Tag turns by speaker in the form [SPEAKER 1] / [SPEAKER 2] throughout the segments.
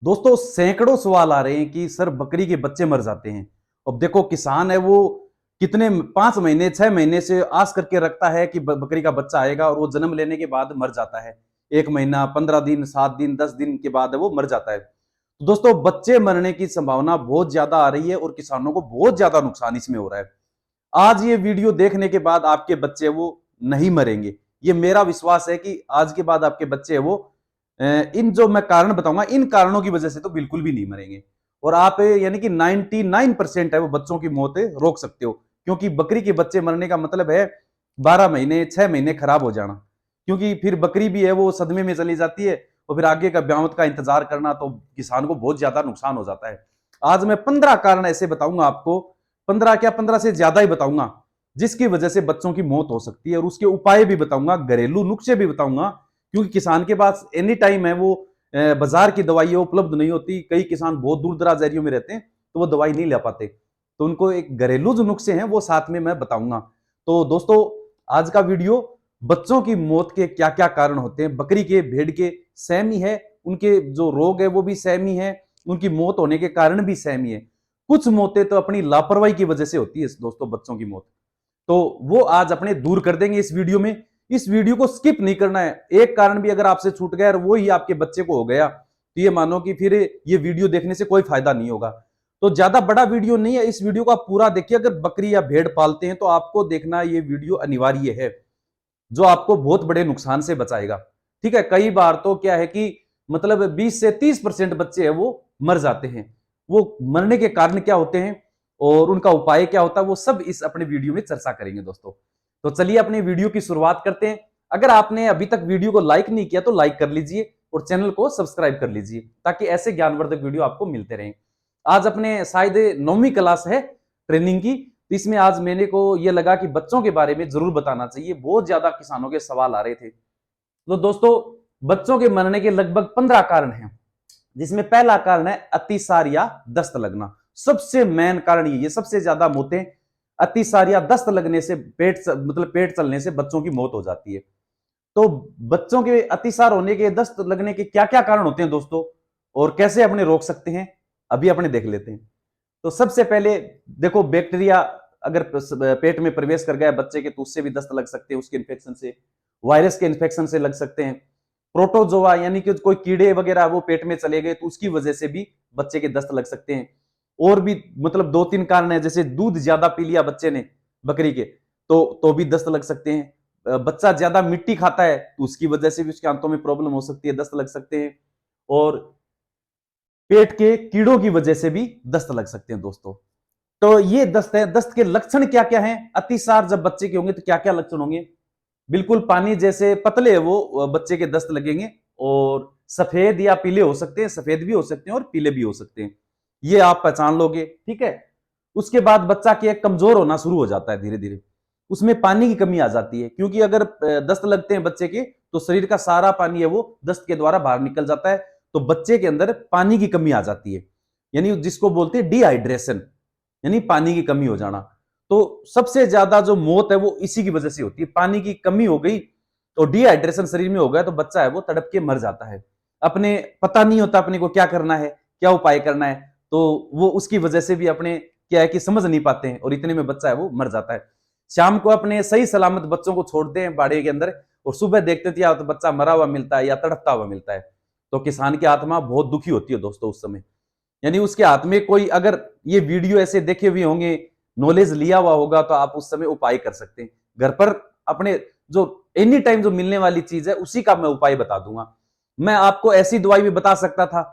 [SPEAKER 1] दोस्तों सैकड़ों सवाल आ रहे हैं कि सर बकरी के बच्चे मर जाते हैं। अब देखो किसान है वो कितने 5 महीने 6 महीने से आस करके रखता है कि बकरी का बच्चा आएगा और वो जन्म लेने के बाद मर जाता है। 1 महीना 15 दिन 7 दिन 10 दिन के बाद वो मर जाता है। तो दोस्तों बच्चे मरने की संभावना बहुत ज्यादा आ रही है और किसानों को बहुत ज्यादा नुकसान इसमें हो रहा है। आज ये वीडियो देखने के बाद आपके बच्चे वो नहीं मरेंगे। ये मेरा विश्वास है कि आज के बाद आपके बच्चे वो इन जो मैं कारण बताऊंगा इन कारणों की वजह से तो बिल्कुल भी नहीं मरेंगे। और आप यानी कि 99% है वो बच्चों की मौत रोक सकते हो। क्योंकि बकरी के बच्चे मरने का मतलब है 12 महीने 6 महीने खराब हो जाना। क्योंकि फिर बकरी भी है वो सदमे में चली जाती है और फिर आगे का ब्यावत का इंतजार करना तो किसान को बहुत ज्यादा नुकसान हो जाता है। आज मैं 15 कारण ऐसे बताऊंगा आपको, 15 क्या 15 से ज्यादा ही बताऊंगा, जिसकी वजह से बच्चों की मौत हो सकती है। और उसके उपाय भी बताऊंगा, घरेलू नुस्खे भी बताऊंगा। क्योंकि किसान के पास एनी टाइम है वो बाजार की दवाइयां उपलब्ध नहीं होती। कई किसान बहुत दूर दराज एरियो में रहते हैं तो वो दवाई नहीं ले पाते, तो उनको एक घरेलू जो नुस्खे हैं वो साथ में मैं बताऊंगा। तो दोस्तों आज का वीडियो बच्चों की मौत के क्या क्या कारण होते हैं, बकरी के भेड़ के सेम ही है, उनके जो रोग है वो भी सेम ही है, उनकी मौत होने के कारण भी सेम ही है। कुछ मौतें तो अपनी लापरवाही की वजह से होती है दोस्तों बच्चों की मौत, तो वो आज अपने दूर कर देंगे इस वीडियो में। इस वीडियो को स्किप नहीं करना है। एक कारण भी अगर आपसे छूट गया और वो ही आपके बच्चे को हो गया तो ये मानो कि फिर ये वीडियो देखने से कोई फायदा नहीं होगा। तो ज्यादा बड़ा वीडियो नहीं है, इस वीडियो को आप पूरा देखिए। अगर बकरी या भेड़ पालते हैं तो आपको देखना ये वीडियो अनिवार्य है, जो आपको बहुत बड़े नुकसान से बचाएगा। ठीक है, कई बार तो क्या है कि मतलब 20 से 30% बच्चे हैं वो मर जाते हैं। वो मरने के कारण क्या होते हैं और उनका उपाय क्या होता है वो सब इस अपने वीडियो में चर्चा करेंगे दोस्तों। तो चलिए अपने वीडियो की शुरुआत करते हैं। अगर आपने अभी तक वीडियो को लाइक नहीं किया तो लाइक कर लीजिए और चैनल को सब्सक्राइब कर लीजिए ताकि ऐसे ज्ञानवर्धक वीडियो आपको मिलते रहें। आज अपने शायद 9वीं क्लास है ट्रेनिंग की, तो इसमें आज मैंने को ये लगा कि बच्चों के बारे में जरूर बताना चाहिए। बहुत ज्यादा किसानों के सवाल आ रहे थे। तो दोस्तों बच्चों के मरने के लगभग 15 कारण हैं, जिसमें पहला कारण है अतिसार या दस्त लगना। सबसे मेन कारण ये सबसे ज्यादा मौतें अतिसार या दस्त लगने से, पेट चलने से बच्चों की मौत हो जाती है। तो बच्चों के अतिसार होने के, दस्त लगने के क्या क्या कारण होते हैं दोस्तों और कैसे अपने रोक सकते हैं अभी अपने देख लेते हैं। तो सबसे पहले देखो, बैक्टीरिया अगर पेट में प्रवेश कर गया बच्चे के तो उससे भी दस्त लग सकते हैं, उसके इन्फेक्शन से, वायरस के इन्फेक्शन से लग सकते हैं। प्रोटोजोआ यानी कि कोई कीड़े वगैरह वो पेट में चले गए तो उसकी वजह से भी बच्चे के दस्त लग सकते हैं। और भी मतलब 2-3 कारण है, जैसे दूध ज्यादा पी लिया बच्चे ने बकरी के तो भी दस्त लग सकते हैं। बच्चा ज्यादा मिट्टी खाता है तो उसकी वजह से भी उसके आंतों में प्रॉब्लम हो सकती है, दस्त लग सकते हैं। और पेट के कीड़ों की वजह से भी दस्त लग सकते हैं दोस्तों। तो ये दस्त है। दस्त के लक्षण क्या क्या हैं, अतिसार जब बच्चे के होंगे तो क्या क्या लक्षण होंगे। बिल्कुल पानी जैसे पतले है वो बच्चे के दस्त लगेंगे और सफेद या पीले हो सकते हैं, सफेद भी हो सकते हैं और पीले भी हो सकते हैं, ये आप पहचान लोगे। ठीक है, उसके बाद बच्चा के कमजोर होना शुरू हो जाता है धीरे धीरे, उसमें पानी की कमी आ जाती है। क्योंकि अगर दस्त लगते हैं बच्चे के तो शरीर का सारा पानी है वो दस्त के द्वारा बाहर निकल जाता है, तो बच्चे के अंदर पानी की कमी आ जाती है, यानी जिसको बोलते हैं डिहाइड्रेशन, यानी पानी की कमी हो जाना। तो सबसे ज्यादा जो मौत है वो इसी की वजह से होती है, पानी की कमी हो गई तो डिहाइड्रेशन शरीर में हो गया तो बच्चा है वो तड़प के मर जाता है। अपने पता नहीं होता अपने को क्या करना है, क्या उपाय करना है, तो वो उसकी वजह से भी अपने क्या है कि समझ नहीं पाते हैं और इतने में बच्चा है वो मर जाता है। शाम को अपने सही सलामत बच्चों को छोड़ते हैं बाड़े के अंदर और सुबह देखते थे तो बच्चा मरा हुआ मिलता है या तड़पता हुआ मिलता है, तो किसान की आत्मा बहुत दुखी होती है दोस्तों उस समय। यानी उसके हाथ में कोई अगर ये वीडियो ऐसे देखे हुए होंगे, नॉलेज लिया हुआ होगा तो आप उस समय उपाय कर सकते हैं घर पर अपने। जो एनी टाइम जो मिलने वाली चीज है उसी का मैं उपाय बता दूंगा। मैं आपको ऐसी दवाई भी बता सकता था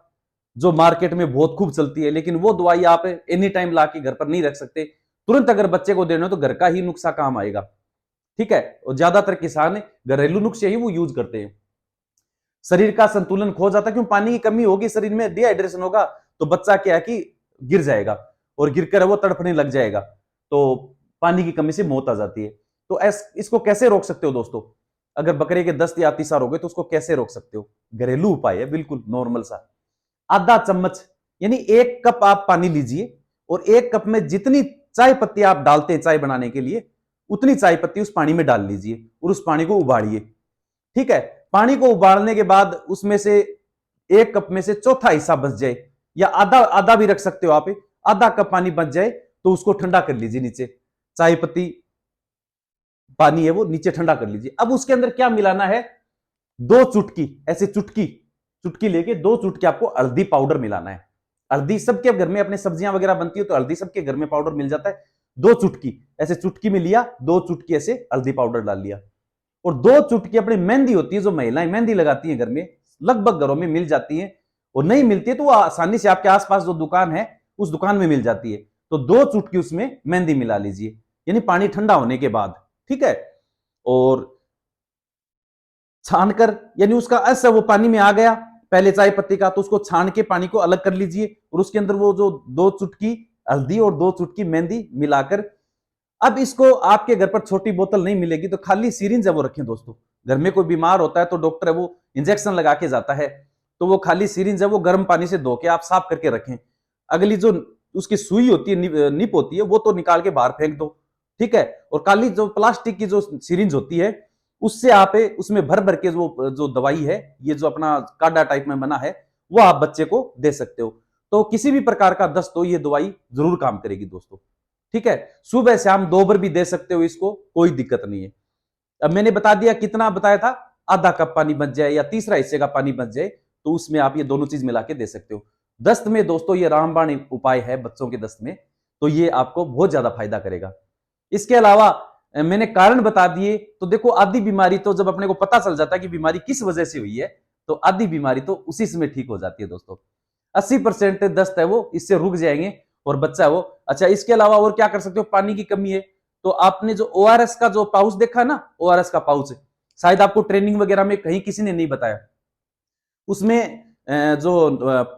[SPEAKER 1] जो मार्केट में बहुत खूब चलती है, लेकिन वो दवाई आप एनी टाइम ला के घर पर नहीं रख सकते। तुरंत अगर बच्चे को देना हो तो घर का ही नुस्खा काम आएगा। ठीक है, और ज्यादातर किसान घरेलू नुस्खे ही वो यूज करते हैं। शरीर का संतुलन खो जाता है, क्यों पानी की कमी होगी शरीर में, डिहाइड्रेशन होगा तो बच्चा क्या है कि गिर जाएगा और गिरकर वो तड़पने लग जाएगा, तो पानी की कमी से मौत आ जाती है। तो इसको कैसे रोक सकते हो दोस्तों, अगर बकरे के दस्त या अतिसार हो गए तो उसको कैसे रोक सकते हो। घरेलू उपाय है बिल्कुल नॉर्मल सा। आधा चम्मच यानी 1 कप आप पानी लीजिए और 1 कप में जितनी चाय पत्ती आप डालते हैं चाय बनाने के लिए उतनी चाय पत्ती उस पानी में डाल लीजिए और उस पानी को उबालिए। ठीक है, पानी को उबालने के बाद उसमें से 1 कप में से चौथा हिस्सा बच जाए, या आधा आधा भी रख सकते हो आप, आधा कप पानी बच जाए तो उसको ठंडा कर लीजिए नीचे। चाय पत्ती पानी है वो नीचे ठंडा कर लीजिए। अब उसके अंदर क्या मिलाना है, 2 चुटकी, ऐसे चुटकी चुटकी लेके 2 चुटकी आपको हल्दी पाउडर मिलाना है। हल्दी सबके घर में, अपने सब्जियां वगैरह बनती है तो हल्दी सबके घर में पाउडर मिल जाता है। 2 चुटकी ऐसे चुटकी में लिया, 2 चुटकी ऐसे हल्दी पाउडर डाल लिया, और 2 चुटकी अपनी मेहंदी होती है, जो महिलाएं मेहंदी लगाती हैं घर में, लगभग घरों में मिल जाती है, और नहीं मिलती है तो वो आसानी से आपके आसपास जो दुकान है उस दुकान में मिल जाती है। तो 2 चुटकी उसमें मेहंदी मिला लीजिए, यानी पानी ठंडा होने के बाद, ठीक है। और छानकर, यानी उसका असर वो पानी में आ गया पहले चाय पत्ती का, तो उसको छान के पानी को अलग कर लीजिए, और उसके अंदर वो जो 2 चुटकी हल्दी और 2 चुटकी मेहंदी मिलाकर, अब इसको आपके घर पर छोटी बोतल नहीं मिलेगी तो खाली सीरिंज है वो रखें दोस्तों। घर में कोई बीमार होता है तो डॉक्टर है वो इंजेक्शन लगा के जाता है, तो वो खाली सीरिंज है वो गर्म पानी से धो के आप साफ करके रखें। अगली जो उसकी सुई होती है, निप होती है, वो तो निकाल के बाहर फेंक दो, ठीक है। और काली जो प्लास्टिक की जो सीरिंज होती है, उससे आप उसमें भर भर के जो दवाई है, ये जो अपना काढ़ा टाइप में बना है, वो आप बच्चे को दे सकते हो। तो किसी भी प्रकार का दस्त हो, ये दवाई जरूर काम करेगी दोस्तों, ठीक है। सुबह शाम 2 बार भी दे सकते हो इसको, कोई दिक्कत नहीं है। अब मैंने बता दिया, कितना बताया था, आधा कप पानी बच जाए या तीसरा हिस्से का पानी बच जाए, तो उसमें आप ये दोनों चीज मिला के दे सकते हो। दस्त में दोस्तों ये रामबाण उपाय है बच्चों के दस्त में, तो ये आपको बहुत ज्यादा फायदा करेगा। इसके अलावा मैंने कारण बता दिए, तो देखो आधी बीमारी तो जब अपने को पता चल जाता है कि बीमारी किस वजह से हुई है, तो आधी बीमारी तो उसी समय ठीक हो जाती है दोस्तों। 80% दस्त है वो इससे रुक जाएंगे, और बच्चा है वो। अच्छा, इसके अलावा और क्या कर सकते हो, पानी की कमी है तो आपने जो ओआरएस का जो पाउच देखा ना, ओआरएस का पाउच शायद आपको ट्रेनिंग वगैरह में कहीं किसी ने नहीं बताया, उसमें जो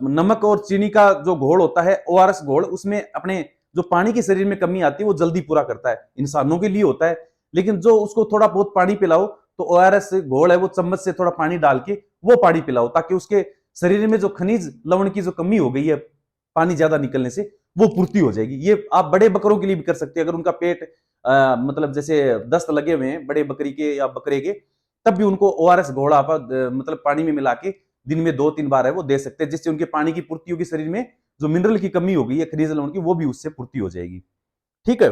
[SPEAKER 1] नमक और चीनी का जो घोल होता है, ओआरएस घोल, उसमें अपने जो पानी की शरीर में कमी आती है वो जल्दी पूरा करता है, इंसानों के लिए होता है। लेकिन जो उसको थोड़ा बहुत पानी पिलाओ, तो ओआरएस घोल है वो चम्मच से थोड़ा पानी डाल के वो पानी पिलाओ, ताकि उसके शरीर में जो खनिज लवण की जो कमी हो गई है पानी ज्यादा निकलने से, वो पूर्ति हो जाएगी। ये आप बड़े बकरों के लिए भी कर सकते हैं, अगर उनका पेट मतलब जैसे दस्त लगे हुए हैं बड़े बकरी के या बकरे के, तब भी उनको ओआरएस घोल आप मतलब पानी में मिला के दिन में 2-3 बार है वो दे सकते हैं, जिससे उनके पानी की पूर्ति होगी, शरीर में जो मिनरल की कमी हो गई है खनिज लवण की, वो भी उससे पूर्ति हो जाएगी, ठीक है।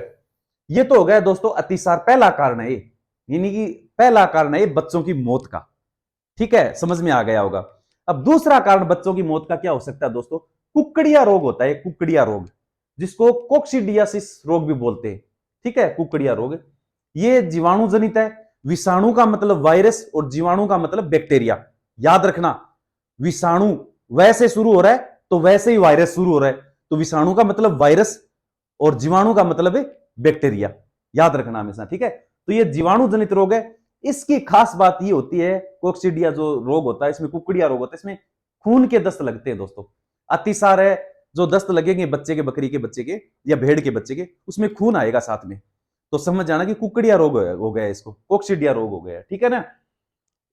[SPEAKER 1] ये तो हो गया दोस्तों अतिसार, पहला कारण है ये, यानी कि पहला कारण है ये बच्चों की मौत का, ठीक है, समझ में आ गया होगा। अब दूसरा कारण बच्चों की मौत का क्या हो सकता है दोस्तों, कुकड़िया रोग होता है, कुकड़िया रोग, जिसको कोक्सीडियासिस रोग भी बोलते हैं, ठीक है। कुकड़िया रोग ये जीवाणु जनित है, विषाणु का मतलब वायरस और जीवाणु का मतलब बैक्टीरिया, याद रखना। विषाणु वैसे शुरू हो रहा है तो वैसे ही वायरस शुरू हो रहा है, तो विषाणु का मतलब वायरस और जीवाणु का मतलब है बैक्टीरिया, याद रखना हमेशा, ठीक है। तो ये जीवाणु जनित रोग है। इसकी खास बात ये होती है, कोक्सीडिया जो रोग होता है, इसमें कुकड़िया रोग होता है, इसमें खून के दस्त लगते हैं दोस्तों। अतिसार है, जो दस्त लगेंगे बच्चे के, बकरी के बच्चे के या भेड़ के बच्चे के, उसमें खून आएगा साथ में, तो समझ जाना कि कुकड़िया रोग हो गया, इसको कोक्सीडिया रोग हो गया, ठीक है ना।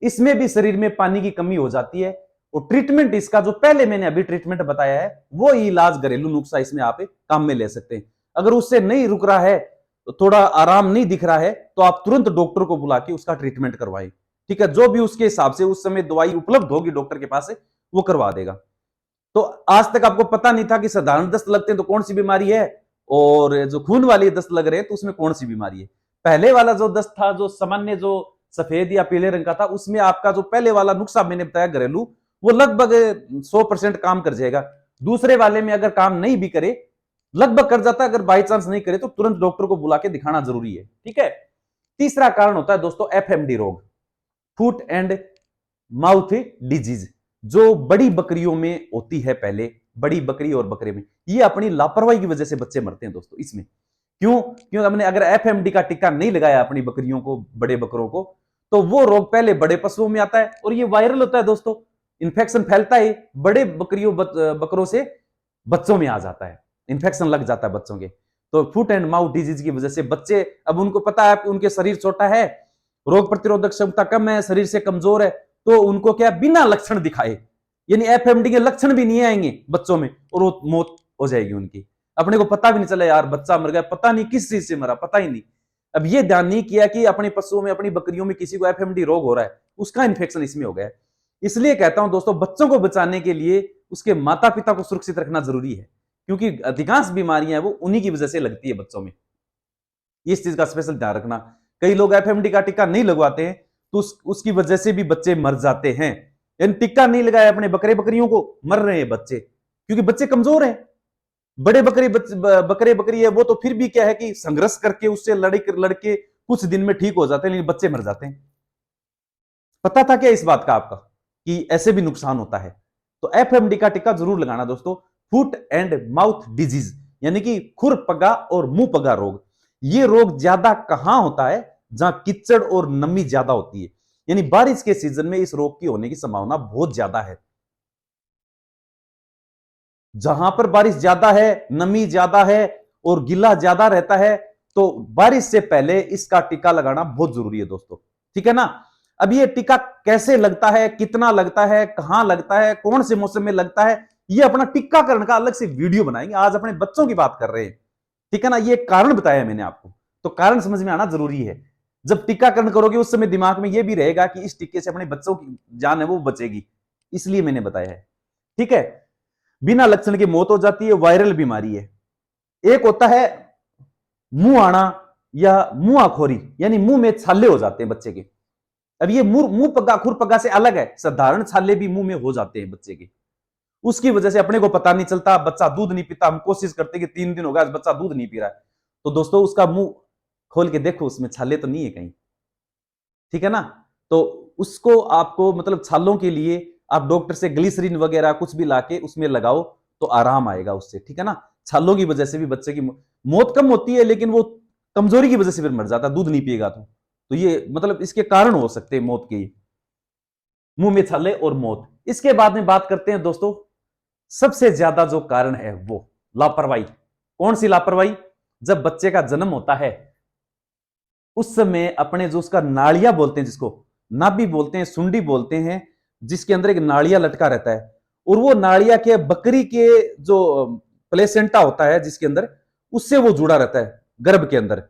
[SPEAKER 1] इसमें भी शरीर में पानी की कमी हो जाती है, और ट्रीटमेंट इसका जो पहले मैंने अभी ट्रीटमेंट बताया है, वो इलाज घरेलू नुस्खा इसमें आप काम में ले सकते हैं। अगर उससे नहीं रुक रहा है, तो थोड़ा आराम नहीं दिख रहा है, तो आप तुरंत डॉक्टर को बुला के उसका ट्रीटमेंट करवाएं, ठीक है। जो भी उसके हिसाब से उस समय दवाई उपलब्ध होगी डॉक्टर के पास से, वो करवा देगा। तो आज तक आपको पता नहीं था कि साधारण दस्त लगते हैं तो कौन सी बीमारी है, और जो खून वाली दस्त लग रहे हैं तो उसमें कौन सी बीमारी है। पहले वाला जो दस्त था, जो सामान्य जो सफेद या पीले रंग का था, उसमें आपका जो पहले वाला नुस्खा मैंने बताया घरेलू, वो लगभग 100% काम कर जाएगा। दूसरे वाले में अगर काम नहीं भी करे, लगभग कर जाता है, अगर बाई चांस नहीं करे तो तुरंत डॉक्टर को बुला के दिखाना जरूरी है, ठीक है। तीसरा कारण होता है दोस्तों एफएमडी रोग, फूट एंड माउथ डिजीज, जो बड़ी बकरियों में होती है। पहले बड़ी बकरी और बकरे में ये अपनी लापरवाही की वजह से बच्चे मरते हैं दोस्तों। इसमें क्योंकि हमने अगर एफएमडी का टीका नहीं लगाया अपनी बकरियों को, बड़े बकरों को, तो वो रोग पहले बड़े पशुओं में आता है, और ये वायरल होता है दोस्तों, इन्फेक्शन फैलता है बड़े बकरों से बच्चों में आ जाता है, इन्फेक्शन लग जाता है बच्चों के। तो फुट एंड माउथ डिजीज की वजह से बच्चे, अब उनको पता है कि उनके शरीर छोटा है, रोग प्रतिरोधक क्षमता कम है, शरीर से कमजोर है, तो उनको क्या बिना लक्षण दिखाए, यानी एफएमडी के लक्षण भी नहीं आएंगे बच्चों में, और वो मौत हो जाएगी उनकी। अपने को पता भी नहीं चला यार बच्चा मर गया, पता नहीं किस चीज से मरा, पता ही नहीं। अब ये ध्यान नहीं किया कि अपने पशुओं में, अपनी बकरियों में किसी को एफएमडी रोग हो रहा है, उसका इन्फेक्शन इसमें हो गया है। इसलिए कहता हूं दोस्तों, बच्चों को बचाने के लिए उसके माता पिता को सुरक्षित रखना जरूरी है, क्योंकि अधिकांश बीमारियां वो उन्हीं की वजह से लगती है बच्चों में। इस चीज का स्पेशल ध्यान रखना। कई लोग एफएमडी का टीका नहीं लगवाते हैं, तो उसकी वजह से भी बच्चे मर जाते हैं। यानी टिक्का नहीं लगाया अपने बकरे बकरियों को, मर रहे हैं बच्चे, क्योंकि बच्चे कमजोर हैं। बड़े बकरे बकरी है वो तो फिर भी क्या है कि संघर्ष करके उससे लड़के कुछ दिन में ठीक हो जाते हैं, लेकिन बच्चे मर जाते हैं। पता था क्या इस बात का आपका कि ऐसे भी नुकसान होता है? तो एफएमडी का टीका जरूर लगाना दोस्तों। फुट एंड माउथ डिजीज, यानी कि खुर पगा और मुंह पगा रोग। ये रोग ज्यादा कहां होता है? जहां कीचड़ और नमी ज्यादा होती है, यानी बारिश के सीजन में इस रोग की होने की संभावना बहुत ज्यादा है। जहां पर बारिश ज्यादा है, नमी ज्यादा है और गिला ज्यादा रहता है, तो बारिश से पहले इसका टीका लगाना बहुत जरूरी है दोस्तों। ठीक है ना? अब ये टीका कैसे लगता है, कितना लगता है, कहां लगता है, कौन से मौसम में लगता है, ये अपना टीकाकरण का अलग से वीडियो बनाएंगे। आज अपने बच्चों की बात कर रहे हैं, ठीक है ना? ये कारण बताया मैंने आपको, तो कारण समझ में आना जरूरी है। जब टीकाकरण करोगे उस समय दिमाग में यह भी रहेगा कि इस टीके से अपने बच्चों की जान है वो बचेगी, इसलिए मैंने बताया है। ठीक है? बिना लक्षण के मौत हो जाती है, वायरल बीमारी है। एक होता है मुंह आना या मुंह आखोरी, यानी मुंह में छाले हो जाते हैं बच्चे के। अब ये मुंह पग्गा खुर पग्गा से अलग है, साधारण छाले भी मुंह में हो जाते हैं बच्चे के। उसकी वजह से अपने को पता नहीं चलता, बच्चा दूध नहीं पीता, हम कोशिश करते कि 3 दिन हो गया बच्चा दूध नहीं पी रहा है, तो दोस्तों उसका मुंह खोल के देखो, उसमें छाले तो नहीं है कहीं। ठीक है ना? तो उसको आपको मतलब छालों के लिए आप डॉक्टर से ग्लिसरीन वगैरह कुछ भी लाके उसमें लगाओ तो आराम आएगा उससे। ठीक है ना? छालों की वजह से भी बच्चे की मौत कम होती है, लेकिन वो कमजोरी की वजह से फिर मर जाता है, दूध नहीं पिएगा तो ये मतलब इसके कारण हो सकते हैं मौत के, मुंह में छाले और मौत। इसके बाद में बात करते हैं दोस्तों, सबसे ज्यादा जो कारण है वो लापरवाही। कौन सी लापरवाही? जब बच्चे का जन्म होता है उस समय अपने जो उसका नाड़िया बोलते हैं, जिसको नाभि बोलते हैं, सुंडी बोलते हैं, जिसके अंदर एक नाड़िया लटका रहता है, और वो नाड़िया के बकरी के जो प्लेसेंटा होता है जिसके अंदर, उससे वो जुड़ा रहता है गर्भ के अंदर।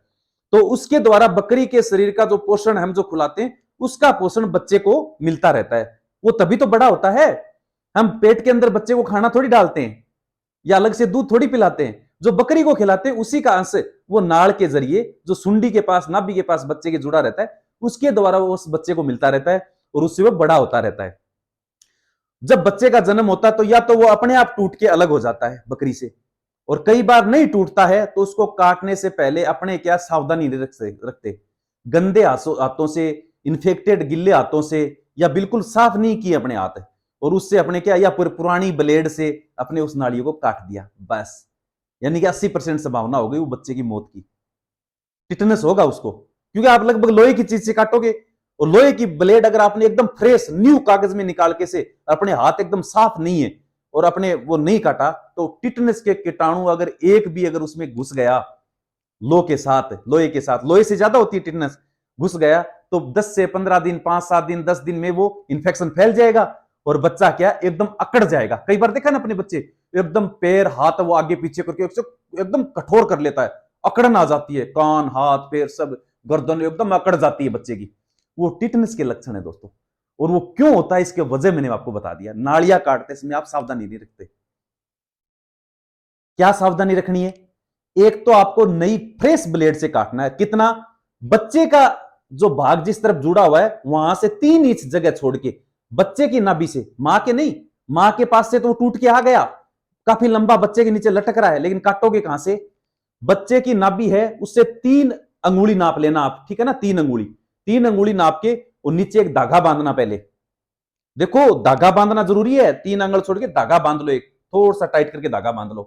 [SPEAKER 1] तो उसके द्वारा बकरी के शरीर का जो पोषण हम जो खिलाते हैं उसका पोषण बच्चे को मिलता रहता है। वो तभी तो बड़ा होता है। हम पेट के अंदर बच्चे को खाना थोड़ी डालते हैं या अलग से दूध थोड़ी पिलाते हैं, जो बकरी को खिलाते हैं उसी का अंश वो नाड़ के जरिए जो सुंडी के पास, नाभि के पास बच्चे के जुड़ा रहता है, उसके द्वारा वो उस बच्चे को मिलता रहता है और उससे वो बड़ा होता रहता है। जब बच्चे का जन्म होता है तो या तो वो अपने आप टूट के अलग हो जाता है बकरी से, और कई बार नहीं टूटता है तो उसको काटने से पहले अपने क्या सावधानी रखते, गंदे हाथों से, इन्फेक्टेड गिल्ले हाथों से, या बिल्कुल साफ नहीं किए अपने हाथ, और उससे अपने क्या या पुरानी ब्लेड से अपने उस नाड़ियों को काट दिया, बस। यानी कि 80% संभावना हो गई वो बच्चे की मौत की, टिटनस होगा उसको, क्योंकि आप लगभग लोहे की चीज से काटोगे, और लोहे की ब्लेड अगर आपने एकदम फ्रेश न्यू कागज में निकाल के से, अपने हाथ एकदम साफ नहीं है और अपने वो नहीं काटा, तो टिटनस के कीटाणु अगर एक भी अगर उसमें घुस गया लोहे के साथ, लोहे से ज्यादा होती है टिटनस, घुस गया तो 10 से 15 दिन, 5-7 दिन, 10 दिन में वो इन्फेक्शन फैल जाएगा और बच्चा क्या एकदम अकड़ जाएगा। कई बार देखा ना अपने बच्चे, एकदम पैर हाथ वो आगे पीछे करके एकदम कठोर कर लेता है, अकड़न आ जाती है, कान हाथ पैर सब, गर्दन एकदम अकड़ जाती है बच्चे की। वो टिटनस के लक्षण है दोस्तों। और वो क्यों होता है इसके वजह मैंने आपको बता दिया। नाड़ियां काटते समय आप सावधानी नहीं रखते। क्या सावधानी रखनी है? एक तो आपको नई फ्रेश ब्लेड से काटना है। कितना? बच्चे का जो भाग जिस तरफ जुड़ा हुआ है वहां से 3 इंच जगह छोड़ के, बच्चे की नाभि से, मां के नहीं, मां के पास से तो टूट के आ गया, काफी लंबा बच्चे के नीचे लटक रहा है, लेकिन काटोगे कहां से? बच्चे की नाभि है उससे 3 अंगुली नाप लेना आप, ठीक है ना? 3 अंगुली नाप के और नीचे एक धागा बांधना। पहले देखो धागा बांधना जरूरी है, 3 अंगुल छोड़ के धागा बांध लो, एक थोड़ा सा टाइट करके धागा बांध लो,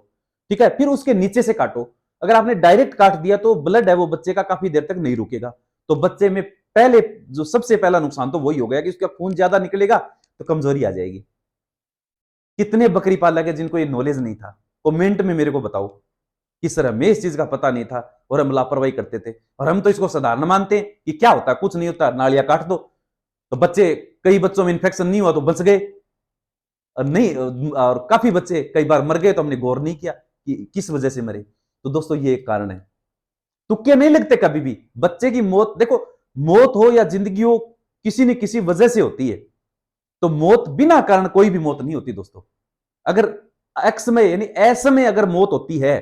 [SPEAKER 1] ठीक है? फिर उसके नीचे से काटो। अगर आपने डायरेक्ट काट दिया तो ब्लड है वो बच्चे का काफी देर तक नहीं रुकेगा, तो बच्चे में पहले जो सबसे पहला नुकसान तो वही हो गया कि उसका खून ज्यादा निकलेगा तो कमजोरी आ जाएगी। कितने बकरी पालक है जिनको ये नॉलेज नहीं था? कमेंट में मेरे को बताओ। किस तरह में इस चीज का पता नहीं था और हम लापरवाही करते थे, और हम तो इसको साधारण मानते हैं कि क्या होता है, कुछ नहीं होता, नालियां काट दो तो बच्चे, कई बच्चों में इंफेक्शन नहीं हुआ तो बच गए, और नहीं, और काफी बच्चे कई बार मर गए तो हमने गौर नहीं किया कि किस वजह से मरे। तो दोस्तों ये एक कारण है। तुक्के नहीं लगते कभी भी। बच्चे की मौत देखो, मौत हो या जिंदगी हो, किसी न किसी वजह से होती है। तो मौत बिना कारण कोई भी मौत नहीं होती दोस्तों। अगर समय यानी असमय अगर मौत होती है,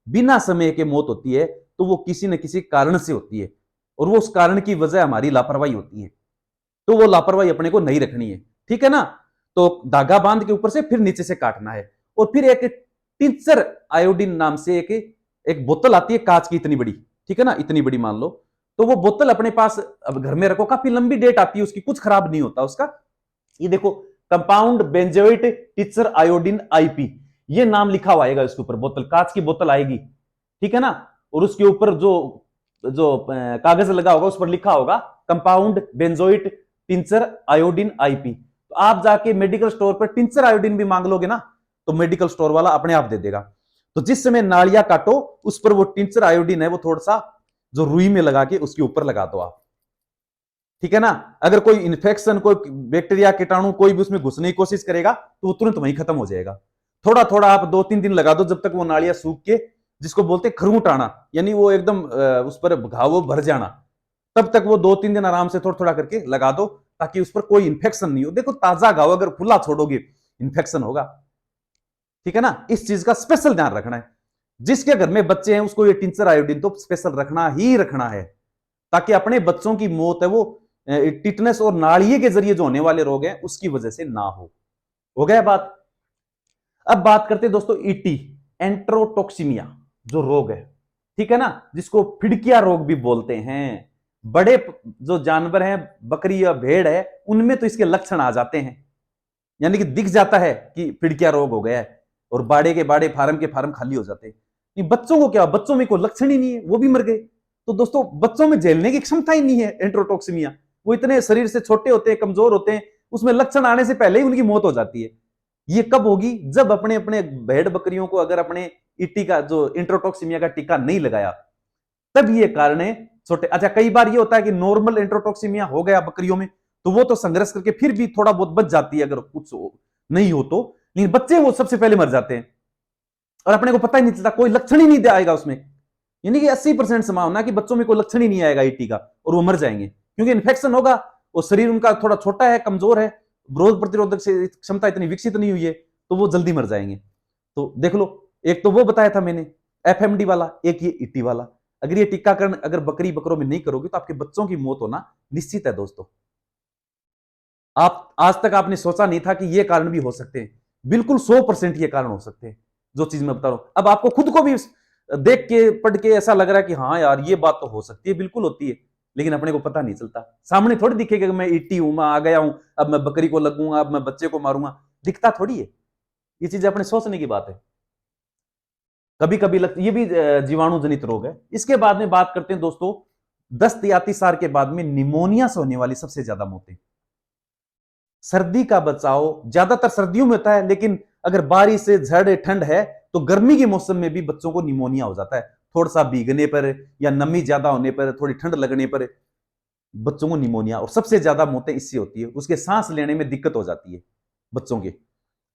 [SPEAKER 1] बिना समय के मौत होती है, तो वो किसी न किसी कारण से होती है, और वो उस कारण की वजह हमारी लापरवाही होती है। तो वो लापरवाही अपने को नहीं रखनी है, ठीक है ना। तो धागा बांध के ऊपर से फिर नीचे से काटना है। और फिर एक टिंचर आयोडीन नाम से एक बोतल आती है कांच की, इतनी बड़ी, ठीक है ना, इतनी बड़ी मान लो। तो वो बोतल अपने पास अब घर में रखो, काफी लंबी डेट आती है उसकी, कुछ खराब नहीं होता उसका। ये देखो, compound benzoate tincture iodine IP, ये नाम लिखा हुआ आएगा इसके ऊपर, बोतल कांच की बोतल आएगी, ठीक है ना। और उसके ऊपर जो जो कागज लगा होगा उस पर लिखा होगा compound benzoate tincture iodine IP. तो आप जाके मेडिकल स्टोर पर टिंचर आयोडीन भी मांग लोगे ना, तो मेडिकल स्टोर वाला अपने आप दे देगा। तो जिस समय नालियां काटो, उस पर वो टिंचर आयोडीन है वो थोड़ा सा जो रुई में लगा के उसके ऊपर लगा दो आप, ठीक है ना। अगर कोई इन्फेक्शन, कोई बैक्टीरिया, कीटाणु कोई भी उसमें घुसने की कोशिश करेगा तो वो तुरंत वहीं खत्म हो जाएगा। थोड़ा थोड़ा आप 2-3 दिन लगा दो, जब तक वो नालियां सूख के, जिसको बोलते हैं खरूट आना, यानी वो एकदम उस पर घाव भर जाना, तब तक वो 2-3 दिन आराम से थोड़ा थोड़ा करके लगा दो, ताकि उस पर कोई इन्फेक्शन नहीं हो। देखो, ताजा घाव अगर खुला छोड़ोगे इन्फेक्शन होगा, ठीक है ना। इस चीज का स्पेशल ध्यान रखना है। जिसके घर में बच्चे हैं उसको ये टिंचर आयोडीन तो स्पेशल रखना ही रखना है, ताकि अपने बच्चों की मौत है वो टिटनेस और नाड़िए के जरिए जो होने वाले रोग हैं उसकी वजह से ना हो गया बात। अब बात करते हैं दोस्तों ईटी, एंट्रोटॉक्सिमिया जो रोग है, ठीक है ना, जिसको फिड़किया रोग भी बोलते हैं। बड़े जो जानवर हैं, बकरी या भेड़ है, उनमें तो इसके लक्षण आ जाते हैं, यानी कि दिख जाता है कि फिड़किया रोग हो गया है, और बाड़े के बाड़े, फार्म के फार्म खाली हो जाते हैं। बच्चों को क्या, बच्चों में कोई लक्षण ही नहीं है, वो भी मर गए। तो दोस्तों बच्चों में झेलने की क्षमता ही नहीं है एंट्रोटॉक्सिमिया, वो इतने शरीर से छोटे होते हैं, कमजोर होते हैं, उसमें लक्षण आने से पहले ही उनकी मौत हो जाती है। ये कब होगी, जब अपने अपने भेड़ बकरियों को अगर अपने ईटी का जो इंट्रोटॉक्सिमिया का टीका नहीं लगाया, तब ये कारण है छोटे। अच्छा, कई बार ये होता है कि नॉर्मल इंट्रोटॉक्सिमिया हो गया बकरियों में, तो वो तो संघर्ष करके फिर भी थोड़ा बहुत बच जाती है अगर कुछ नहीं हो तो, लेकिन बच्चे वो सबसे पहले मर जाते हैं और अपने को पता ही नहीं चलता, कोई लक्षण ही नहीं आएगा उसमें। यानी कि 80% संभावना कि बच्चों में कोई लक्षण ही नहीं आएगा ईटी का, और वो मर जाएंगे, क्योंकि इन्फेक्शन होगा और शरीर उनका थोड़ा छोटा है, कमजोर है, रोग प्रतिरोधक से क्षमता इतनी विकसित नहीं हुई है, तो वो जल्दी मर जाएंगे। तो देख लो, एक तो वो बताया था मैंने एफएमडी वाला, एक ये ईटी वाला। अगर ये टीकाकरण अगर बकरी बकरों में नहीं करोगे तो आपके बच्चों की मौत होना निश्चित है दोस्तों। आप आज तक आपने सोचा नहीं था कि ये कारण भी हो सकते हैं, बिल्कुल 100% ये कारण हो सकते हैं जो चीज मैं बता रहा हूं। अब आपको खुद को भी देख के पढ़ के ऐसा लग रहा है कि हाँ यार ये बात तो हो सकती है, बिल्कुल होती है, लेकिन अपने को पता नहीं चलता। सामने थोड़ी दिखेगा कि मैं ईटी हूं, मैं आ गया हूं, अब मैं बकरी को लगूंगा, अब मैं बच्चे को मारूंगा, दिखता थोड़ी है। ये चीजें अपने सोचने की बात है। कभी कभी लगता ये भी जीवाणु जनित रोग है। इसके बाद में बात करते हैं दोस्तों, दस्त या अतिसार के बाद में निमोनिया से होने वाली सबसे ज्यादा मौतें। सर्दी का बचाव ज्यादातर सर्दियों में होता है, लेकिन अगर बारिश से झड़ ठंड है तो गर्मी के मौसम में भी बच्चों को निमोनिया हो जाता है। थोड़ा सा भीगने पर या नमी ज्यादा होने पर, थोड़ी ठंड लगने पर बच्चों को निमोनिया, और सबसे ज्यादा मौतें इससे होती है, उसके सांस लेने में दिक्कत हो जाती है बच्चों के,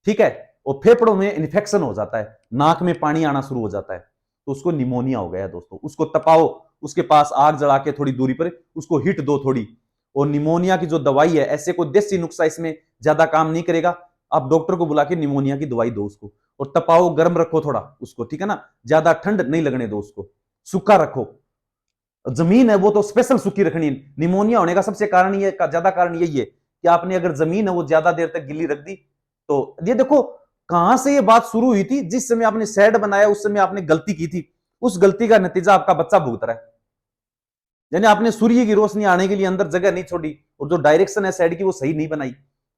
[SPEAKER 1] ठीक है। और फेफड़ों में इन्फेक्शन हो जाता है, नाक में पानी आना शुरू हो जाता है, तो उसको निमोनिया हो गया दोस्तों। उसको तपाओ, उसके पास आग जला के थोड़ी दूरी पर उसको हिट दो थोड़ी। और निमोनिया की जो दवाई है, ऐसे कोई देसी नुस्खा इसमें ज्यादा काम नहीं करेगा, आप डॉक्टर को बुला के निमोनिया की दवाई दो उसको, और तपाओ, गर्म रखो थोड़ा उसको, ठीक है ना, ज्यादा ठंड नहीं लगने दो उसको, सूखा रखो। जमीन है वो तो स्पेशल सूखी रखनी है। निमोनिया होने का सबसे कारण ये ज्यादा कारण यही है कि आपने अगर जमीन है वो ज्यादा देर तक गिल्ली रख दी। तो ये देखो कहां से ये बात शुरू हुई थी, जिस समय आपने शेड बनाया उस समय आपने गलती की थी, उस गलती का नतीजा आपका बच्चा भुगत रहा है। यानी आपने सूर्य की रोशनी आने के लिए अंदर जगह नहीं छोड़ी, और जो डायरेक्शन है शेड की वो सही नहीं बनाई,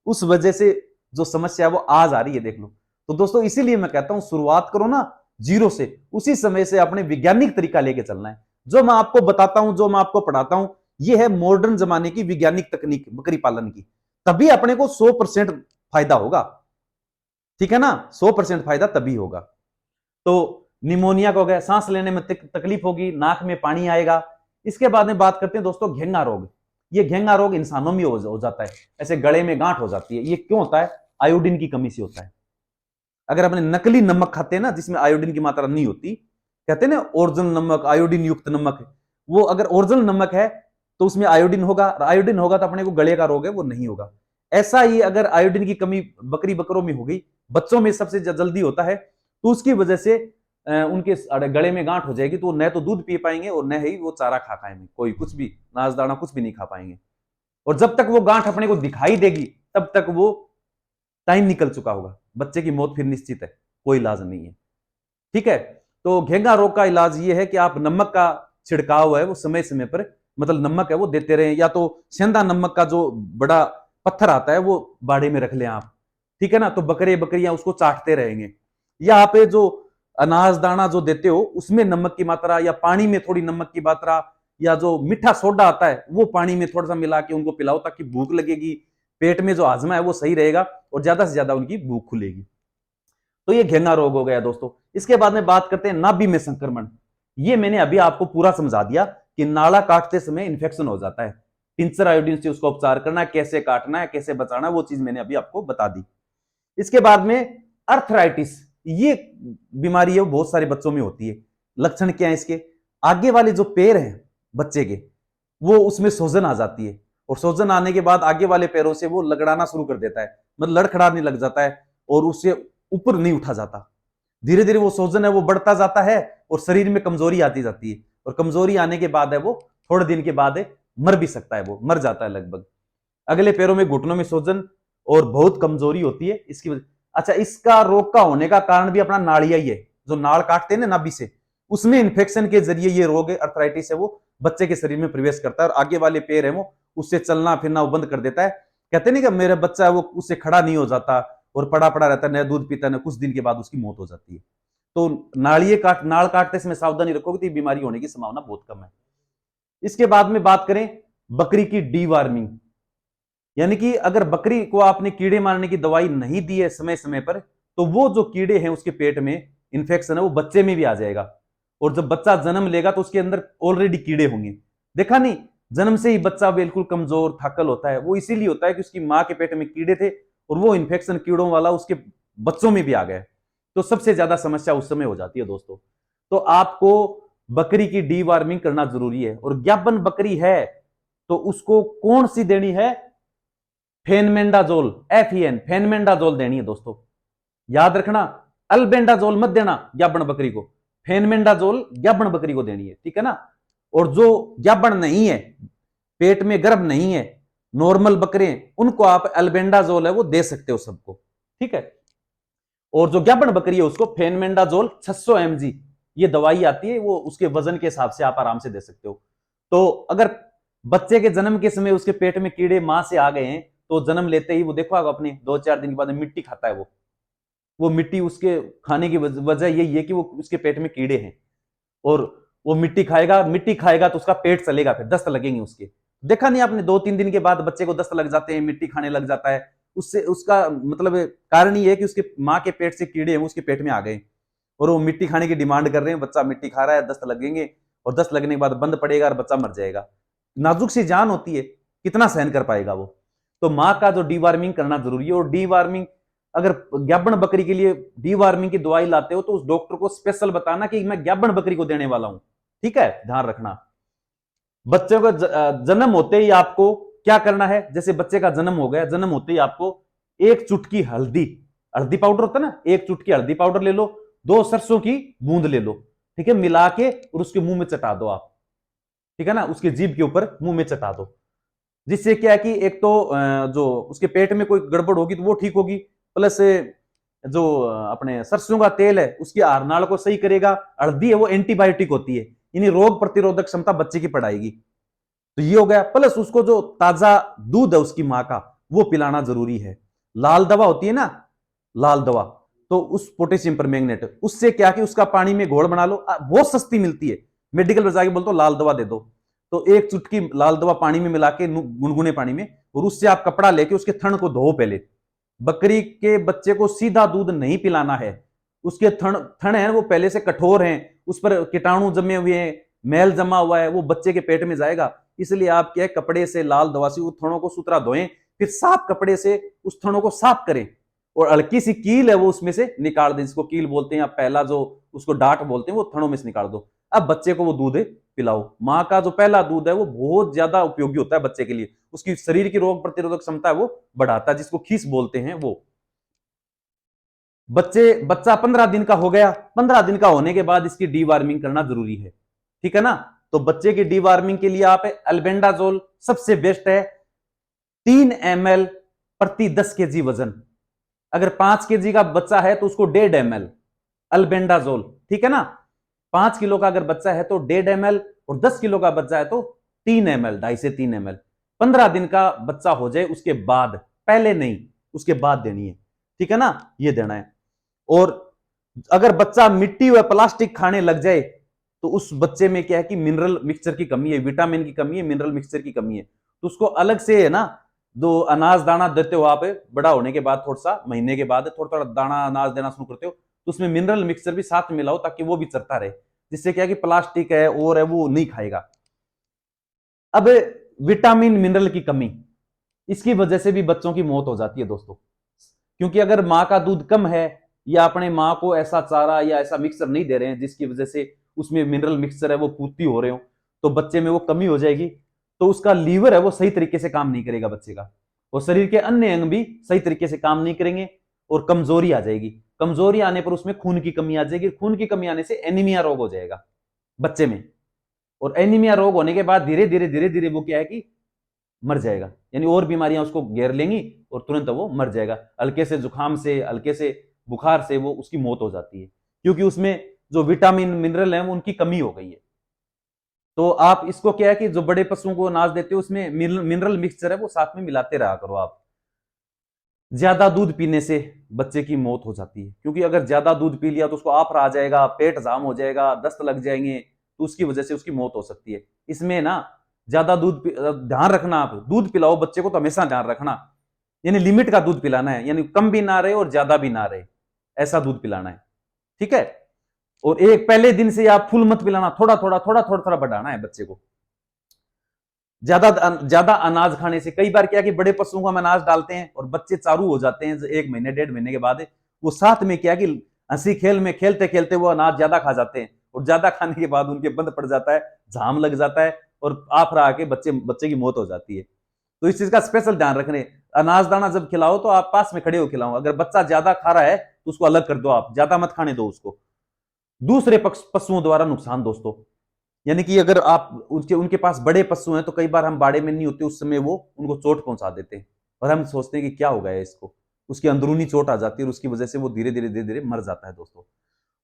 [SPEAKER 1] उस वजह से जो समस्या है वो आज आ रही है, देख लो। तो दोस्तों इसीलिए मैं कहता हूं शुरुआत करो ना जीरो से, उसी समय से अपने वैज्ञानिक तरीका लेके चलना है। जो मैं आपको बताता हूं, जो मैं आपको पढ़ाता हूं, ये है मॉडर्न जमाने की वैज्ञानिक तकनीक बकरी पालन की, तभी अपने को 100% फायदा होगा, ठीक है ना। 100% फायदा तभी होगा। तो निमोनिया का हो गया, सांस लेने में तकलीफ होगी, नाक में पानी आएगा। इसके बाद में बात करते हैं दोस्तों घेंगा रोग। ये घेंगा रोग इंसानों में हो जाता है, ऐसे गले में गांठ हो जाती है। ये क्यों होता है, आयोडीन की कमी से होता है। अगर अपने नकली नमक खाते हैं ना, जिसमें आयोडीन की मात्रा नहीं होती, कहते हैं ना ओरिजिनल नमक, आयोडीन युक्त नमक, वो अगर ओरिजिनल नमक है तो उसमें आयोडीन होगा, तो अपने को गले का रोग है वो नहीं होगा। ऐसा ही अगर आयोडीन की कमी बकरी बकरों में हो गई, बच्चों में सबसे जल्दी होता है, तो उसकी वजह से उनके गले में गांठ हो जाएगी, तो वो न तो दूध पी पाएंगे और न ही वो चारा खा पाएंगे, कोई कुछ भी नाज दाना कुछ भी नहीं खा पाएंगे। और जब तक वो गांठ अपने को दिखाई देगी तब तक वो टाइम निकल चुका होगा, बच्चे की मौत फिर निश्चित है, कोई इलाज नहीं है। ठीक है, तो घेंगा रोग का इलाज ये है कि आप नमक का छिड़काव है वो समय समय पर, मतलब नमक है वो देते रहे, या तो सेंधा नमक का जो बड़ा पत्थर आता है वो बाड़े में रख लें आप, ठीक है ना, तो बकरे बकरियां उसको चाटते रहेंगे। या आप जो अनाज दाना जो देते हो उसमें नमक की मात्रा, या पानी में थोड़ी नमक की मात्रा, या जो मीठा सोडा आता है वो पानी में थोड़ा सा मिला के उनको पिलाओ, ताकि भूख लगेगी, पेट में जो हाजमा है वो सही रहेगा और ज्यादा से ज्यादा उनकी भूख खुलेगी। तो ये घेंगा रोग हो गया दोस्तों। इसके बाद में बात करते हैं नाभि में संक्रमण। ये मैंने अभी आपको पूरा समझा दिया कि नाड़ा काटते समय इंफेक्शन हो जाता है, टिंचर आयोडीन से उसका उपचार करना है, कैसे काटना है, कैसे बचाना है, वो चीज मैंने अभी आपको बता दी। इसके बाद में अर्थराइटिस, ये बीमारी है वो बहुत सारे बच्चों में होती है। लक्षण क्या है इसके? आगे वाले जो पैर हैं बच्चे के, वो उसमें सोजन आ जाती है, और सोजन आने के बाद आगे वाले पैरों से वो लगड़ाना शुरू कर देता है, मतलब लड़खड़ाने लग जाता है, और उससे ऊपर नहीं उठा जाता। धीरे धीरे वो सोजन है वो बढ़ता जाता है और शरीर में कमजोरी आती जाती है, और कमजोरी आने के बाद है वो थोड़े दिन के बाद मर भी सकता है, वो मर जाता है लगभग। अगले पैरों में घुटनों में सोजन और बहुत कमजोरी होती है इसकी वजह। अच्छा, इसका रोग का होने का कारण भी अपना नाड़िया ही है, जो नाड़ काटते हैं ना नाभि से, उसमें इंफेक्शन के जरिए ये रोग है अर्थराइटिस है वो बच्चे के शरीर में प्रवेश करता है, और आगे वाले पैर है वो उससे चलना फिरना वो बंद कर देता है। कहते नहीं कि मेरा बच्चा है वो उससे खड़ा नहीं हो जाता और पड़ा पड़ा रहता है, न दूध पीता है, न कुछ दिन के बाद उसकी मौत हो जाती है। तो नाड़ काटते समय सावधानी रखोगे तो ये बीमारी होने की संभावना बहुत कम है। इसके बाद में बात करें बकरी की डीवार्मिंग, यानी कि अगर बकरी को आपने कीड़े मारने की दवाई नहीं दी है समय समय पर, तो वो जो कीड़े हैं उसके पेट में इंफेक्शन है वो बच्चे में भी आ जाएगा, और जब बच्चा जन्म लेगा तो उसके अंदर ऑलरेडी कीड़े होंगे। देखा नहीं, जन्म से ही बच्चा बिल्कुल कमजोर थाकल होता है, वो इसीलिए होता है कि उसकी मां के पेट में कीड़े थे और वो इंफेक्शन कीड़ों वाला उसके बच्चों में भी आ गया, तो सबसे ज्यादा समस्या उस समय हो जाती है दोस्तों। तो आपको बकरी की डीवार्मिंग करना जरूरी है। और ज्ञापन बकरी है तो उसको कौन सी देनी है? फेनमेंडाजोल, FEN, फेनमेंडाजोल देनी है दोस्तों, याद रखना। अल्बेंडाजोल मत देना ज्ञापन बकरी को, फेनमेंडाजोल ज्ञापन बकरी को देनी है, ठीक है ना। और जो ज्ञापन नहीं है, पेट में गर्भ नहीं है, नॉर्मल बकरे हैं, उनको आप अल्बेंडाजोल है वो दे सकते हो सबको, ठीक है। और जो ज्ञापन बकरी है उसको फेनमेंडाजोल 600 mg ये दवाई आती है, वो उसके वजन के हिसाब से आप आराम से दे सकते हो। तो अगर बच्चे के जन्म के समय उसके पेट में कीड़े मां से आ गए हैं, तो जन्म लेते ही वो देखो आप अपने 2-4 दिन के बाद मिट्टी खाता है, वो मिट्टी उसके खाने की वजह यही है कि वो उसके पेट में कीड़े हैं, और वो मिट्टी खाएगा तो उसका पेट चलेगा, फिर दस्त लगेंगे उसके। देखा नहीं आपने 2-3 दिन के बाद बच्चे को दस्त लग जाते हैं, मिट्टी खाने लग जाता है, उससे उसका मतलब कारण ये है कि उसके माँ के पेट से कीड़े हैं उसके पेट में आ गए, और वो मिट्टी खाने की डिमांड कर रहे हैं, बच्चा मिट्टी खा रहा है, दस्त लगेंगे, और दस्त लगने के बाद बंद पड़ेगा और बच्चा मर जाएगा। नाजुक सी जान होती है, कितना सहन कर पाएगा वो। तो माँ का जो डीवार्मिंग करना जरूरी है। और डीवार्मिंग अगर ज्ञापन बकरी के लिए डीवार्मिंग की दवाई लाते हो तो उस डॉक्टर को स्पेशल बताना कि मैं ज्ञापन बकरी को देने वाला हूं, ठीक है, ध्यान रखना। बच्चे का जन्म होते ही आपको क्या करना है? जैसे बच्चे का जन्म हो गया, जन्म होते ही आपको 1 चुटकी हल्दी, हल्दी पाउडर होता है ना, 1 चुटकी हल्दी पाउडर ले लो, 2 सरसों की बूंद ले लो, ठीक है, मिला के और उसके मुंह में चटा दो आप, ठीक है ना, उसके जीभ के ऊपर मुंह में चटा दो। जिससे क्या है कि एक तो जो उसके पेट में कोई गड़बड़ होगी तो वो ठीक होगी, प्लस जो अपने सरसों का तेल है उसकी आहारनाल को सही करेगा। हल्दी है वो एंटीबायोटिक होती है, यानी रोग प्रतिरोधक क्षमता बच्चे की बढ़ाएगी। तो ये हो गया, प्लस उसको जो ताजा दूध है उसकी माँ का वो पिलाना जरूरी है। लाल दवा होती है ना, लाल दवा, तो उस पोटेशियम पर मैग्नेट, उससे क्या कि उसका पानी में घोल बना लो, बहुत सस्ती मिलती है, मेडिकल पर जाके बोलते लाल दवा दे दो, तो 1 चुटकी लाल दवा पानी में मिला के गुनगुने पानी में, और उससे आप कपड़ा लेके उसके थन को धो पहले। बकरी के बच्चे को सीधा दूध नहीं पिलाना है, उसके थन है वो पहले से कठोर हैं, उस पर कीटाणु जमे हुए हैं, मैल जमा हुआ है, वो बच्चे के पेट में जाएगा। इसलिए आप क्या कपड़े से लाल दवा से उस थनों को सुथरा धोएं, फिर साफ कपड़े से उस थनों को साफ करें, और हल्की सी कील है वो उसमें से निकाल दें, जिसको कील बोलते हैं, या पहला जो उसको डांट बोलते हैं, वो थनों में से निकाल दो। अब बच्चे को वो दूध पिलाओ। माँ का जो पहला दूध है वो बहुत ज्यादा उपयोगी होता है बच्चे के लिए, उसकी शरीर की रोग प्रतिरोधक क्षमता है वो बढ़ाता है, जिसको खीस बोलते हैं वो। बच्चा 15 दिन का हो गया, 15 दिन का होने के बाद इसकी डीवार्मिंग करना जरूरी है, ठीक है ना। तो बच्चे की डीवार्मिंग के लिए आप अल्बेंडाजोल सबसे बेस्ट है, 3 ml प्रति 10 kg वजन। अगर 5 kg का बच्चा है तो उसको 1.5 ml अल्बेंडाजोल, ठीक है ना। 5 किलो का अगर बच्चा है तो 1.5 ml, और 10 किलो का बच्चा है तो 3 ml, 2.5 से 3 ml। 15 दिन का बच्चा हो जाए उसके बाद, पहले नहीं, उसके बाद देनी है, ठीक है ना, ये देना है। और अगर बच्चा मिट्टी व प्लास्टिक खाने लग जाए तो उस बच्चे में क्या है कि मिनरल मिक्सचर की कमी है, विटामिन की कमी है, मिनरल मिक्सचर की कमी है, तो उसको अलग से है ना दो अनाज दाना देते हो आप, बड़ा होने के बाद थोड़ा सा महीने के बाद थोड़ा थोड़ा दाना अनाज देना शुरू करते हो, तो उसमें मिनरल मिक्सचर भी साथ में मिलाओ ताकि वो भी चरता रहे, जिससे क्या है कि प्लास्टिक है और है वो नहीं खाएगा। अब विटामिन मिनरल की कमी, इसकी वजह से भी बच्चों की मौत हो जाती है दोस्तों, क्योंकि अगर माँ का दूध कम है या अपने माँ को ऐसा चारा या ऐसा मिक्सचर नहीं दे रहे हैं जिसकी वजह से उसमें मिनरल मिक्सचर है वो पूर्ति हो रहे हो, तो बच्चे में वो कमी हो जाएगी, तो उसका लीवर है वो सही तरीके से काम नहीं करेगा बच्चे का, और शरीर के अन्य अंग भी सही तरीके से काम नहीं करेंगे और कमजोरी आ जाएगी। कमजोरी आने पर उसमें खून की कमी आ जाएगी, खून की कमी आने से एनीमिया रोग हो जाएगा बच्चे में, और एनीमिया रोग होने के बाद धीरे धीरे वो क्या है कि मर जाएगा, यानी और बीमारियां उसको घेर लेंगी और तुरंत वो मर जाएगा। हल्के से जुकाम से, हल्के से बुखार से वो उसकी मौत हो जाती है, क्योंकि उसमें जो विटामिन मिनरल है वो उनकी कमी हो गई है। तो आप इसको क्या है कि जो बड़े पशुओं को अनाज देते हो उसमें मिनरल मिक्सचर है वो साथ में मिलाते रहा करो आप। ज्यादा दूध पीने से बच्चे की मौत हो जाती है, क्योंकि अगर ज्यादा दूध पी लिया तो उसको आफरा आ जाएगा, पेट जाम हो जाएगा, दस्त लग जाएंगे, तो उसकी वजह से उसकी मौत हो सकती है। इसमें ना ज्यादा दूध ध्यान रखना, आप दूध पिलाओ बच्चे को तो हमेशा ध्यान रखना, यानी लिमिट का दूध पिलाना है, यानी कम भी ना रहे और ज्यादा भी ना रहे, ऐसा दूध पिलाना है, ठीक है। और एक पहले दिन से आप फुल मत पिलाना, थोड़ा थोड़ा बढ़ाना है बच्चे को। ज्यादा ज्यादा अनाज खाने से कई बार क्या कि बड़े पशुओं को हम अनाज डालते हैं और बच्चे चारू हो जाते हैं 1 महीने 1.5 महीने के बाद, वो साथ में क्या कि हंसी खेल में खेलते खेलते वो अनाज ज्यादा खा जाते हैं, और ज्यादा खाने के बाद उनके बंद पड़ जाता है, झाम लग जाता है, और आफरा आके बच्चे की मौत हो जाती है। तो इस चीज का स्पेशल ध्यान रखने, अनाज दाना जब खिलाओ तो आप पास में खड़े हो खिलाओ, अगर बच्चा ज्यादा खा रहा है तो उसको अलग कर दो, आप ज्यादा मत खाने दो उसको। दूसरे पशुओं द्वारा नुकसान दोस्तों, यानी कि अगर आप उनके पास बड़े पशु हैं तो कई बार हम बाड़े में नहीं होते उस समय वो उनको चोट पहुंचा देते हैं, और हम सोचते हैं कि क्या हो गया है इसको, उसकी अंदरूनी चोट आ जाती है और उसकी वजह से वो धीरे धीरे मर जाता है दोस्तों।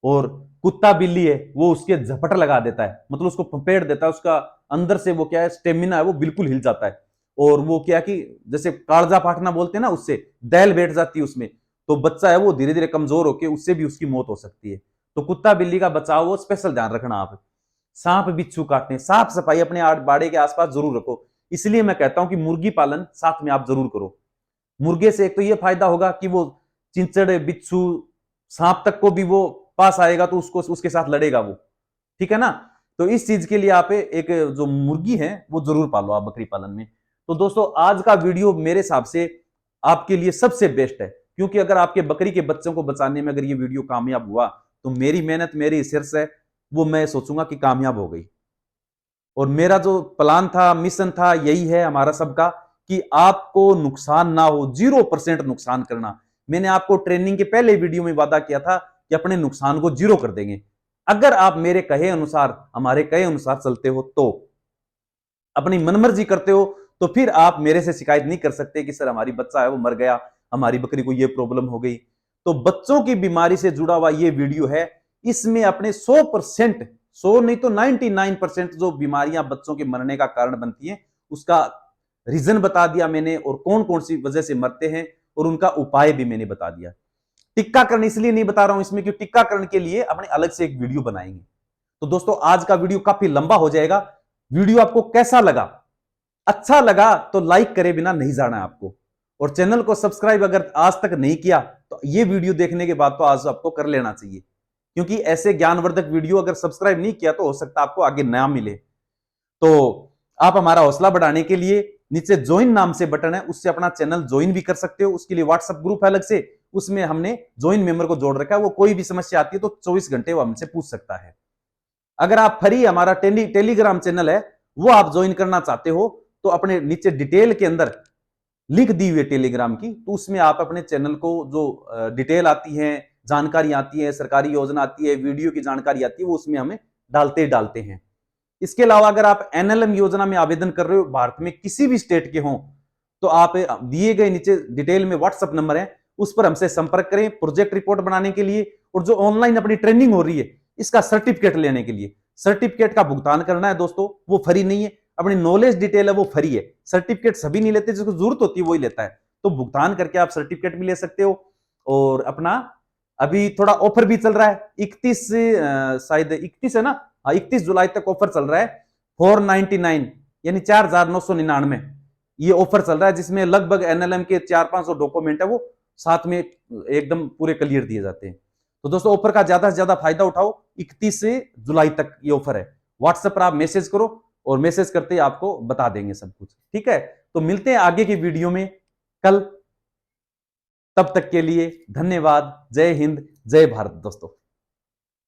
[SPEAKER 1] और कुत्ता बिल्ली है वो उसके झपट लगा देता है, मतलब उसको फपेट देता है, उसका अंदर से वो क्या है स्टेमिना है वो बिल्कुल हिल जाता है, और वो क्या कि जैसे कालजा फाटना बोलते हैं ना, उससे दैल बैठ जाती है उसमें, तो बच्चा है वो धीरे धीरे कमजोर होकर उससे भी उसकी मौत हो सकती है। तो कुत्ता बिल्ली का बचाव वो स्पेशल ध्यान रखना आप। सांप बिच्छू काटने, साफ सफाई अपने बाड़े के आसपास जरूर रखो, इसलिए मैं कहता हूं कि मुर्गी पालन साथ में आप जरूर करो। मुर्गे से एक तो ये फायदा होगा कि वो चिंचड़ बिच्छू सांप तक को भी वो पास आएगा तो उसको उसके साथ लड़ेगा वो, ठीक है ना। तो इस चीज के लिए आप एक जो मुर्गी है वो जरूर पालो आप बकरी पालन में। तो दोस्तों आज का वीडियो मेरे हिसाब से आपके लिए सबसे बेस्ट है, क्योंकि अगर आपके बकरी के बच्चों को बचाने में अगर ये वीडियो कामयाब हुआ तो मेरी मेहनत, मेरी सिर्फ है वो मैं सोचूंगा कि कामयाब हो गई। और मेरा जो प्लान था, मिशन था, यही है हमारा सबका कि आपको नुकसान ना हो, 0% नुकसान करना। मैंने आपको ट्रेनिंग के पहले वीडियो में वादा किया था कि अपने नुकसान को 0 कर देंगे अगर आप मेरे कहे अनुसार, हमारे कहे अनुसार चलते हो, तो अपनी मनमर्जी करते हो तो फिर आप मेरे से शिकायत नहीं कर सकते कि सर हमारी बच्चा है वो मर गया, हमारी बकरी को ये प्रॉब्लम हो गई। तो बच्चों की बीमारी से जुड़ा हुआ ये वीडियो है, इसमें अपने 100%, 100 नहीं तो 99% जो बीमारियां बच्चों के मरने का कारण बनती हैं उसका रीजन बता दिया मैंने, और कौन कौन सी वजह से मरते हैं और उनका उपाय भी मैंने बता दिया। टीकाकरण इसलिए नहीं बता रहा हूं इसमें, क्योंकि टीकाकरण के लिए अपने अलग से एक वीडियो बनाएंगे। तो दोस्तों आज का वीडियो काफी लंबा हो जाएगा। वीडियो आपको कैसा लगा? अच्छा लगा तो लाइक करे बिना नहीं जाना है आपको, और चैनल को सब्सक्राइब अगर आज तक नहीं किया तो ये वीडियो देखने के बाद तो आज आपको कर लेना चाहिए, क्योंकि ऐसे ज्ञानवर्धक वीडियो अगर सब्सक्राइब नहीं किया तो हो सकता है आपको आगे नया मिले। तो आप हमारा हौसला बढ़ाने के लिए नीचे ज्वाइन नाम से बटन है, उससे अपना चैनल ज्वाइन भी कर सकते हो। उसके लिए व्हाट्सएप ग्रुप है अलग से, उसमें हमने ज्वाइन मेंबर को जोड़ रखा है, वो कोई भी समस्या आती है तो 24 घंटे वो हमसे पूछ सकता है। अगर आप फ्री हमारा टेलीग्राम चैनल है वो आप ज्वाइन करना चाहते हो तो अपने नीचे डिटेल के अंदर लिंक दी हुई है टेलीग्राम की, तो उसमें आप अपने चैनल को जो डिटेल आती है, जानकारी आती है, सरकारी योजना आती है, वीडियो की जानकारी आती है, वो उसमें हमें डालते हैं। इसके अलावा अगर आप एनएलएम योजना में आवेदन कर रहे हो, भारत में किसी भी स्टेट के हों, तो आप दिए गए नीचे डिटेल में व्हाट्सएप नंबर है, उस पर हमसे संपर्क करें प्रोजेक्ट रिपोर्ट बनाने के लिए और जो ऑनलाइन अपनी ट्रेनिंग हो रही है इसका सर्टिफिकेट लेने के लिए। सर्टिफिकेट का भुगतान करना है दोस्तों, वो फ्री नहीं है। अपनी नॉलेज डिटेल है वो फ्री है, सर्टिफिकेट सभी नहीं लेते, जिसको जरूरत होती है वही लेता है। तो भुगतान करके आप सर्टिफिकेट भी ले सकते हो। और अपना अभी थोड़ा ऑफर भी चल रहा है, 31 शायद 31 है ना, 31 जुलाई तक ऑफर चल रहा है। 499 यानी 4,999 ये ऑफर चल रहा है, जिसमें लगभग एनएलएम के 400-500 डॉक्यूमेंट है वो साथ में एकदम पूरे क्लियर दिए जाते हैं। तो दोस्तों ऑफर का ज्यादा से ज्यादा फायदा उठाओ, 31 जुलाई तक ये ऑफर है। व्हाट्सएप पर आप मैसेज करो और मैसेज करते ही आपको बता देंगे सब कुछ, ठीक है। तो मिलते हैं आगे की वीडियो में कल, तब तक के लिए धन्यवाद। जय हिंद, जय भारत दोस्तों।